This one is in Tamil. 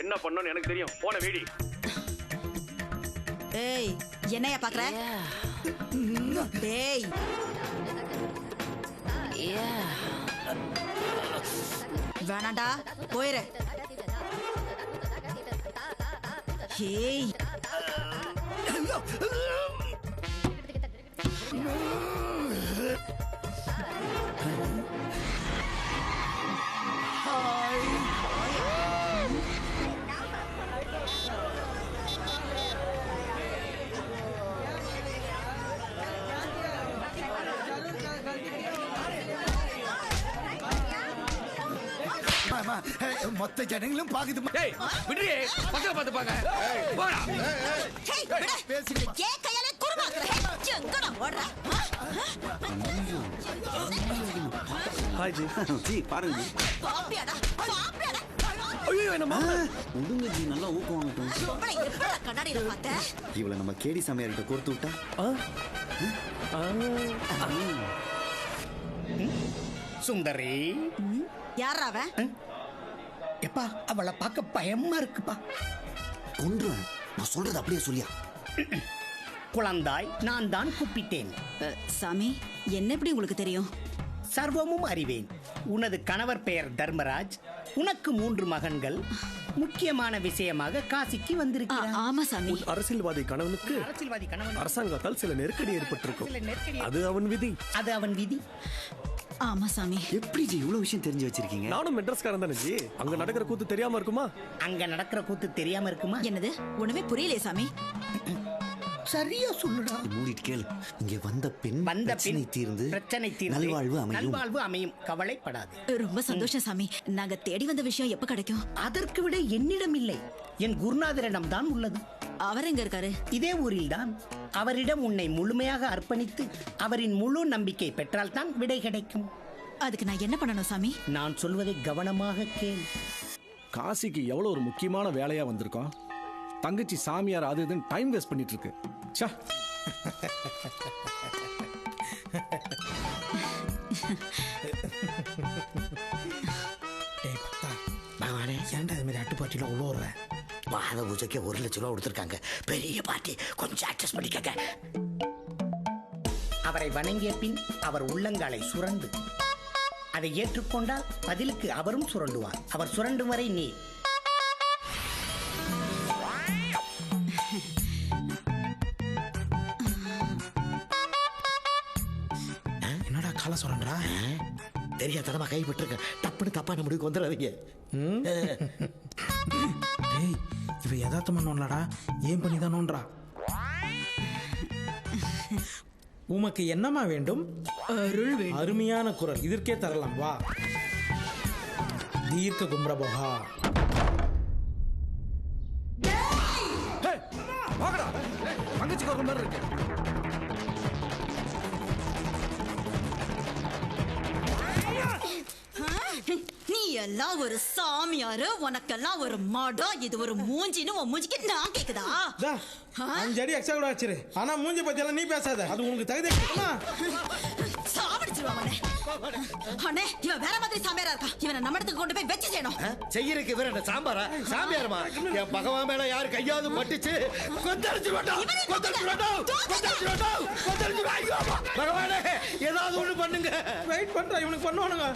என்ன பண்ணனும் எனக்கு தெரியும். போன வேடி. ஏய், என்னைய பாக்குற? டேய். வேணாண்டா, போயிரு. ஏய். மொத்த ஜனங்களும் பாக்குது. டேய் விடுறியே, பசங்க பாத்து பாங்க. போடா. ஹேய், விடு. பேசிட்டு ஏ கையால குறுமாக்குற. எங்கடா ஓடுற? Hi G. ஜி பாருங்க ஜி. பாப்பியாடா, பாப்பியாடா. ஐயோ என்னம்மா? உடுங்க ஜி, நல்லா ஊக்கம் வாங்கட்டும். பொம்பளை எப்படா கண்ணாடியில பார்த்த? இவளை நம்ம கேடி சாமியார்கிட்ட கோர்த்து விட்டா. சுந்தரி, யாரா அவன்? எப்பா அவளை பார்க்க பயமா இருக்குப்பா. கொன்றுவேன். நான் சொல்றது அப்படியே சொல்லியா. குழந்தாய், நான் தான் கூப்பிட்டேன். சாமி, என்ன எப்படி உங்களுக்கு தெரியும்? சர்வமும் அறிவேன். உனது கணவர் பெயர் தர்மராஜ். உனக்கு 3 மகன்கள். முக்கியமான விஷயமாக காசிக்கு வந்திருக்கிறார். ஆமா சாமி. அரசியல்வாதி கணவனுக்கு அரசியல்வாதி கணவன் அரசாங்கத்தால் சில நெருக்கடி ஏற்பட்டிருக்கும். சில நெருக்கடி. அது அவன் விதி. அது அவன் விதி. ஆமா சாமி. எப்படி ஜி இவ்வளவு விஷயம் தெரிஞ்சு வச்சிருக்கீங்க? நானும் மெட்ராஸ்காரன் தானே ஜி. அங்க நடக்கிற கூத்து தெரியாம இருக்குமா? அங்க நடக்கிற கூத்து தெரியாம இருக்குமா? என்னது? ஒண்ணுமே புரியலையே சாமி. சரியா சொல்லுடா. மூடிட்டு கேளு. இங்க வந்த பின் பிரச்சனை தீர்ந்து நல்வாழ்வு அமையும். நல்வாழ்வு அமையும். கவலைப்படாது. ரொம்ப சந்தோஷம் சாமி. நாங்க தேடி வந்த விஷயம் எப்ப கிடைக்கும்? அதற்கு விட என்னிடம் இல்லை, என் குருநாதரிடம் தான் உள்ளது. அவர் எங்க இருக்காரு? இதே ஊரில் தான். அவரிடம் உன்னை முழுமையாக அர்ப்பணித்து அவரின் முழு நம்பிக்கை பெற்றால் தான் விடை கிடைக்கும். அதுக்கு நான் என்ன பண்ணணும் சாமி? நான் சொல்வதை கவனமாக கேள். காசிக்கு எவ்வளவு ஒரு முக்கியமான வேலையா வந்திருக்கோம். தங்கச்சி சாமியார் அது இதுன்னு டைம் வேஸ்ட் பண்ணிட்டு இருக்கு. ச்சே. பகவானே, ஏன்டா இது மாதிரி அட்டுப்பாட்டில உள்ள பாத பூஜைக்கு 1 லட்சம் ரூபா கொடுத்துருக்காங்க. பெரிய பார்ட்டி, கொஞ்சம் அட்ஜஸ்ட் பண்ணிக்கங்க. அவரை வணங்கிய பின் அவர் உள்ளங்காலை சுரண்டு அதை ஏற்றுக்கொண்டால் பதிலுக்கு அவரும் சுரண்டுவார். அவர் சுரண்டும் வரை நீ என்னடா கால சுரண்டா? தெரியாதனமா கைப்பற்றிருக்க. டப்புன்னு தப்பான முடிவுக்கு வந்துடாதீங்க. ஏய், இவ யதார்த்தமா நோண்டலடா, ஏன் பண்ணி தான் நோன்றா? உமக்கு என்னமா வேண்டும்? அருள் வேண்டும். அருமையான குரல், இதற்கே தரலாம். வா. தீர்க்க கும்ரபோகா. வாங்கடா. தங்கச்சிக்கு ஒரு மாதிரி இருக்கு. நீ எல்லாம் ஒரு சாமியாரு, உனக்கெல்லாம் ஒரு மடம். இது ஒரு மூஞ்சின்னு உன் மூஞ்சிக்கு நான் கேக்குதா? 5 அடி எக்ஸ்ட்ரா கூட வச்சிரு. ஆனா மூஞ்சி பத்தி எல்லாம் நீ பேசாத. அது உனக்கு தகுதி. சாவடிச்சிருவா அவனை. அண்ணே, இவன் வேற மாதிரி சாமியாரா இருக்கா. இவனை நம்ம இடத்துக்கு கொண்டு போய் வச்சு செய்யணும். செய்யறதுக்கு வேற என்ன சாம்பாரா? சாமியாரமா? என் பகவான் மேல யாரு கையாவது பட்டுச்சு பகவானே, ஏதாவது ஒண்ணு பண்ணுங்க. வெயிட் பண்றா, இவனுக்கு பண்ணுவானுங்க.